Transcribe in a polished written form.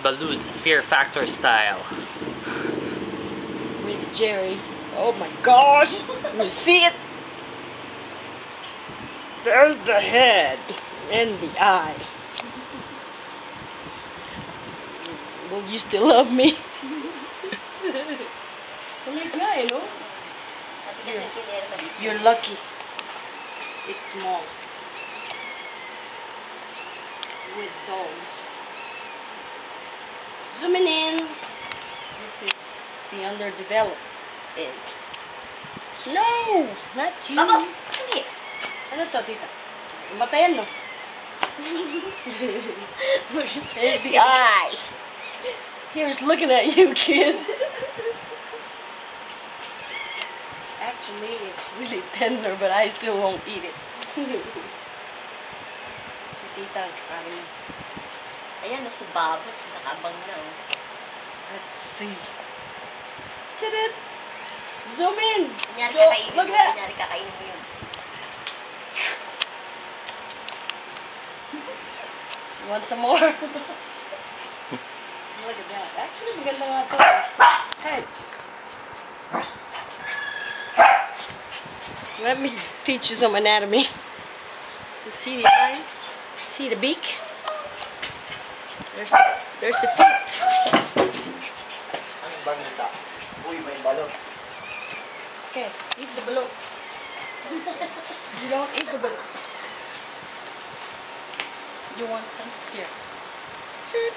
Balut Fear Factor style. With Jerry. Oh my gosh! You see it? There's the head and the eye. Will you still love me? No? You're lucky. It's small. With those. Zooming in. This is the underdeveloped end. No! Not you. Bubbles, come here. Ano to, tita? Matayan, no? There's the eye. Here's looking at you, kid. Actually, it's really tender, but I still won't eat it. Si tita ang kakain. Ayan, si Bubbles, nakabang na. Let's see. Ta-da! Zoom in! Kunyari Look kakainin mo, at that! kunyari kakainin mo yun. You want some more? Look at that. Actually, maganda nga ito. Hey! Let me teach you some anatomy. See the eye? See the beak? There's the feet. Anong balita? Uy, may balot. Okay, eat the balloon. You don't eat the balloon. You want some? Here. Sit.